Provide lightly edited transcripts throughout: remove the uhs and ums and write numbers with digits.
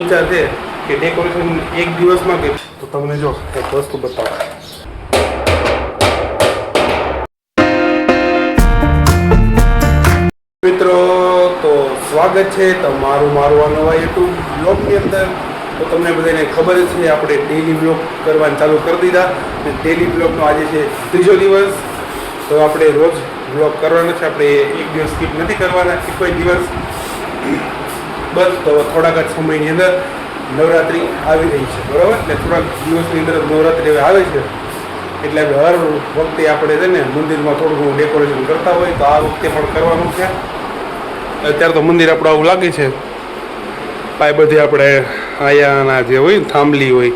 વિચાર છે કે ડેકોરેશન એક દિવસમાં કે તો તમને જો એક વસ્તુ બતાવો. મિત્રો તો સ્વાગત છે તમારું મારું આ નવા યુટ્યુબ બ્લોગની અંદર. તો તમને બધાને ખબર જ છે આપણે ડેલી બ્લોગ કરવાનું ચાલુ કરી દીધા અને ડેલી બ્લોગનો આજે છે ત્રીજો દિવસ. તો આપણે રોજ બ્લોગ કરવાનો છે, આપણે એક દિવસ સ્કીપ નથી કરવાના કોઈ દિવસ. બસ તો થોડાક જ સમયની અંદર નવરાત્રિ આવી રહી છે, બરાબર? એટલે થોડાક દિવસની અંદર નવરાત્રિ હવે આવે છે એટલે હર વખતે આપણે છે ને મંદિરમાં થોડું ઘણું ડેકોરેશન કરતા હોય તો આ વખતે પણ કરવાનું છે. અત્યારે તો મંદિર આપણું આવું લાગે છે, આ બધી આપણે આયાના જે હોય ને થાંભલી હોય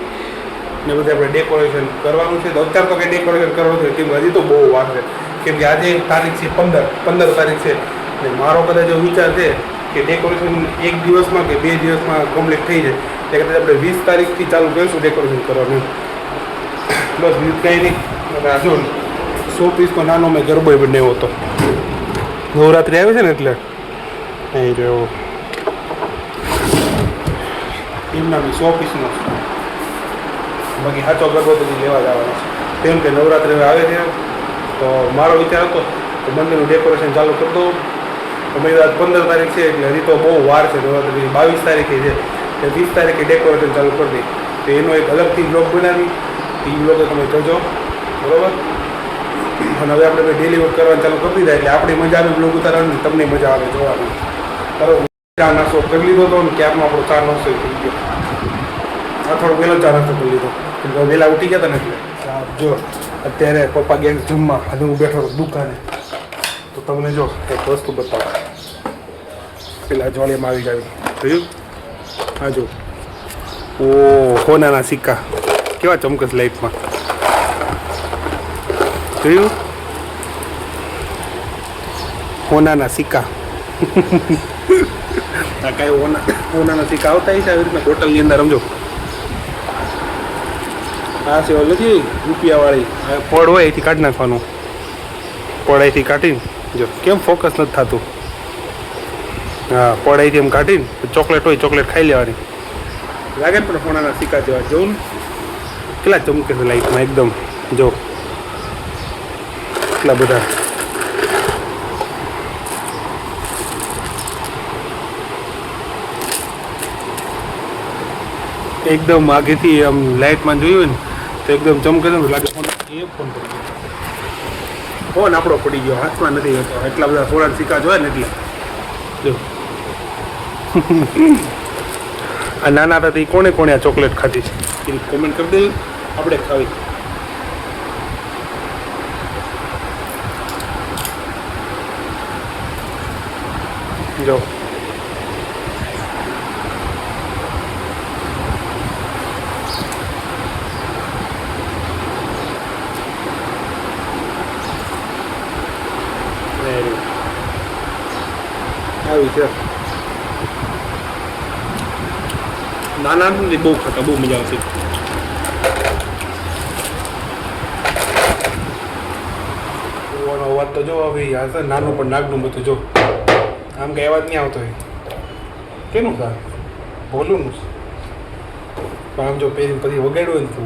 ને બધે આપણે ડેકોરેશન કરવાનું છે. તો અત્યારે તો કંઈ ડેકોરેશન કરવાનું છે કેમ હજી તો બહુ વાર છે, કેમ કે આજે તારીખ છે 15 તારીખ છે ને મારો કદાચ એવો વિચાર છે કે ડેકોરેશન એક દિવસમાં કે 2 દિવસમાં કમ્પ્લીટ થઈ જાય. એટલે કદાચ આપણે 20 તારીખથી ચાલુ કરીશું ડેકોરેશન કરવાનું. બસ બીજું કંઈ નહીં. અને જો 100 પીસનો નાનો મેં ગરબો બનાવ્યો હતો, નવરાત્રિ આવે છે ને એટલે અહીં રહ્યો એમના બી 100 પીસનો. બાકી સાચો ગરબો તો લેવા જવાનો છે કેમ કે નવરાત્રિ આવે છે. તો મારો વિચાર હતો કે મંદિરનું ડેકોરેશન ચાલુ કરી દઉં. મેં આજ 15 તારીખ છે એટલે હજી તો બહુ વાર છે. નવરાત્રિ 22 તારીખે છે એટલે 20 તારીખે ડેકોરેશન ચાલુ કરી દઈ. તો એનો એક અલગથી બ્લોગ બનાવી, એ બ્લોગે તમે જોજો, બરાબર? અને હવે આપણે ડેલી વર્ક કરવાનું ચાલુ કરી દીધા એટલે આપણી મજા આવે બ્લોગ ઉતારવાની, તમને મજા આવે જોવાની. બરાબર? ચા નાસ્તો કરી લીધો હતો ને ક્યારનો આપણો ચા નાસ્તો થઈ ગયો. આ થોડો વહેલો ચા નાસ્તો કરી લીધો, વહેલા ઉઠી ગયા હતા ને એટલે. જો અત્યારે પપ્પા ગયા જમવા અને હું બેઠો હતો દુકાને. તો તમને જો એક વસ્તુ બતાવો, પેલા જોડિયામાં આવી જાય જોયું? હા જો, ઓ હોનાના સિક્કા કેવા ચમકસ લાઈટમાં, જોયું? હોનાના સિક્કા. આ કાંઈ હોનાના સિક્કા આવતા છે આવી રીતના બોટલની અંદર, સમજો. આ છે ઓલી રૂપિયાવાળી પડ હોય એથી કાઢી નાખવાનું, પડાઈથી કાઢીને જો કેમ ફોકસ નથી થતું. હા, પડાઈથી એમ કાઢીને ચોકલેટ હોય ચોકલેટ ખાઈ લેવાની, લાગે ને પણ સોનાના સિક્કા જેવા. જોઉં ને કેટલા ચમકે છે લાઈટમાં એકદમ, જો એટલા બધા. એકદમ આગેથી આમ લાઈટમાં જોયું ને તો એકદમ ચમકે છે, લાગે ફોન પડી ગયો. ફોન આપણો પડી ગયો, હાથમાં નથી હોતો. એટલા બધા સોનાના સિક્કા જોયા ને એટલે જો. આ નાના હતા એ કોણે આ ચોકલેટ ખાધી છે એ કોમેન્ટ કરી દેજો, આપણે ખાવી. જો આવી છે નાના બહુ ખાતા, બહુ મજા આવશે. અવાજ તો જો હવે આ નાનું પણ નાગનું બધું જો, આમ કઈ અવાજ નહીં આવતો હોય. કેનું સા ભોલું પણ આમ જો પહેરીને પછી વગાડ્યું હોય ને તો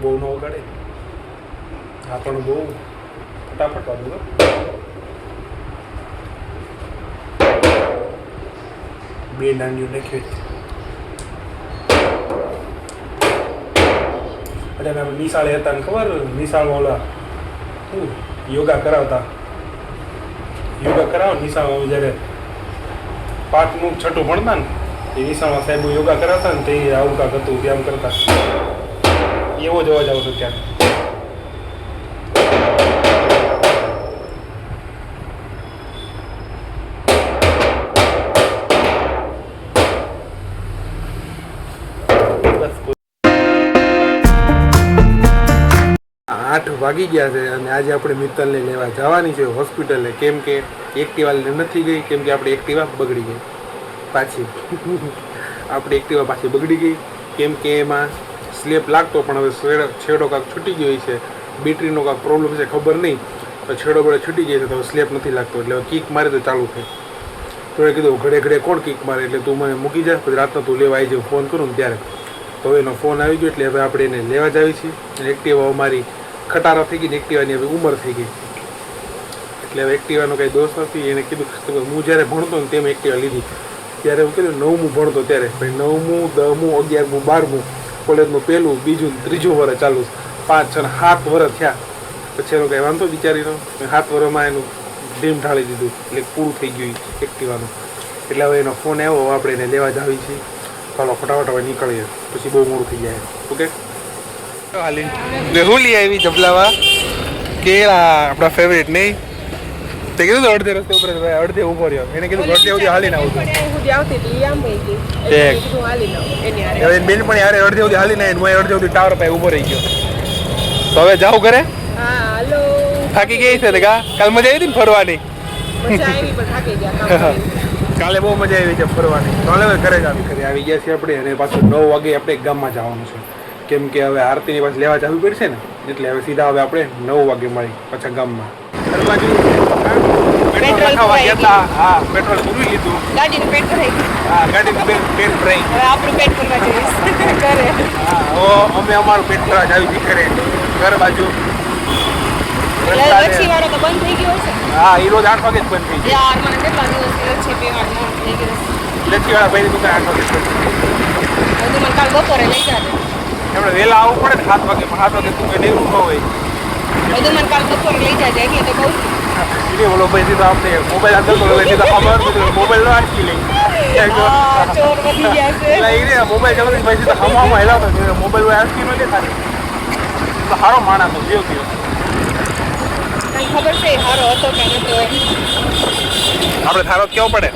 બહુ ન વગાડે. આ પણ બહુ ફટાફટ વાગું. બે નાનીઓ નાખ્યો એટલે આપણે નિશાળે હતા ને ખબર, નિશાળમાં ઓલા યોગા કરાવતા, યોગા કરાવો નિશાળમાં જ્યારે પાંચમું છઠ્ઠું ભણતા ને એ નિશાળમાં સાહેબ યોગા કરાવતા ને તે આવું કાંક હતું વ્યાયામ કરતા, એવો જ અવાજ આવતો ત્યાં. આઠ વાગી ગયા છે અને આજે આપણે મિત્તલને લેવા જવાની છે હોસ્પિટલે, કેમ કે એક્ટિવા નથી ગઈ, કેમ કે આપણે એક્ટિવા બગડી ગઈ પાછી. આપણે એક્ટિવા પાછી બગડી ગઈ કેમ કે એમાં સ્લેપ લાગતો પણ હવે છેડો કાંક છૂટી ગયો છે, બેટરીનો કાંક પ્રોબ્લેમ છે ખબર નહીં. તો છેડો બળે છૂટી જાય તો સ્લેપ નથી લાગતો એટલે કિક મારે તો ચાલુ થાય. તો એ કીધું ઘડે ઘડે કોણ કિક મારે એટલે તું મને મૂકી જા, પછી રાતનો તું લેવા આવી જાઉં ફોન કરું ને ત્યારે. તો એનો ફોન આવી ગયો એટલે હવે આપણે એને લેવા જ આવી છીએ. અને એક્ટિવા અમારી ખટારા થઈ ગઈ ને એક્ટિવાની હવે ઉંમર થઈ ગઈ એટલે હવે એક્ટિવાનો કંઈ દોષ નથી. એને કીધું કે હું જ્યારે ભણતો ને તેમ એક્ટિવા લીધી ત્યારે હું કીધું 9મું ભણતો ત્યારે, ભાઈ 9મું 10મું 11મું 12મું કોલેજનું 1લું 2જું 3જું વર્ષ ચાલુ, 5 6 7 વર્ષ થયા. પછી એનો કંઈ વાંધો બિચારીનો 7 વર્ષમાં એનું ડ્રીમ ઢાળી દીધું એટલે પૂરું થઈ ગયું એક્ટિવાનું. એટલે હવે એનો ફોન આવ્યો, આપણે એને લેવા જ આવી છીએ. ચાલો ફટાફટ હવે નીકળીએ, પછી બહુ મોડું થઈ જાય. ઓકે હાલી હું લઈ આવી જબલાવા કેળા આપણા ફેવરેટ નહીં તે કીધું તો અડધે રસ્તે ઉપર અડધે ઉભો રહ્યો. એને કીધું અડધે સુધી હાલીને આવું બેન પણ યાર અડધે સુધી હાલીને હું અડધે સુધી ટાવર પાસે ઉભો રહી ગયો. તો હવે જાઉં ઘરે. થાકી ગઈ છે ને કા? કાલ મજા આવી હતી ને ફરવાની? કાલે બહુ મજા આવી છે ફરવાની. તો હવે ઘરે જ આવી ગયા છીએ આપણે અને પાછું 9 વાગે આપણે ગામમાં જવાનું છે કેમ કે હવે આરતીની પાસે લેવા જવી પડશે ને એટલે હવે સીધા હવે આપણે 9 વાગે મળી પાછા ગામમાં. પેટ્રોલ પૂરી લીધું, ગાડીનું પેટ ભરાઈ ગયું. હા, ગાડીનું પેટ ભરાઈ ગયું. હવે આપણું પેટ ભરવા જઈશ ઘરે. હા, અમે અમારું પેટ ભરવા જ આવી ઘરે ઘર બાજુ. લચ્છી વાળો તો બંધ થઈ ગયો છે. હા, એ રોજ 8 વાગે જ બંધ થઈ ગયો. યાર મને કેટલા દિવસથી લચ્છી પીવાનું થઈ ગયું. લચ્છી વાળા ભાઈની દુકાન 8 વાગે બંધ થઈ ગઈ. હવે મને કાલ બપોરે લઈ જાજે. એમણે વહેલા આવવું પડે ને 7 વાગે, 7 વાગે તું કઈ ડેરું ન હોય. બધું મને કાલ બપોરે લઈ જાજે એટલે તો કહું છું. બોલો ભાઈ તો આપણે મોબાઈલ આગળ તો લઈ લીધા, ખબર મોબાઈલ નો આટકી લઈ ચોર વધી ગયા છે. એટલે મોબાઈલ ચાલુ ભાઈ તો હવામાં હેલાવતો મોબાઈલ હોય આટકી નો દેખાય તો સારો માણસ હતો જેવો થયો. ખબર છે સારો હતો કે નતો આપણે સારો કેવો પડે.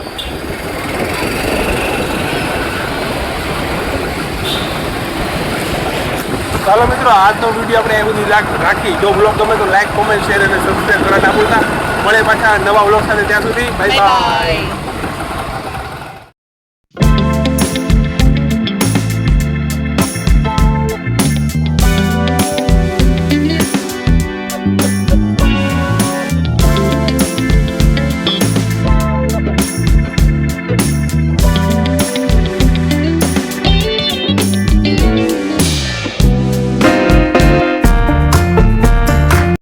ચાલો મિત્રો, આજનો વિડીયો આપણે એ બધી રાખી. જો બ્લોગ ગમે તો લાઈક, કોમેન્ટ, શેર અને સબસ્ક્રાઈબ કરવા ના ભૂલતા. મળે પાછા નવા બ્લોગ સાથે. ત્યાં સુધી બાય બાય.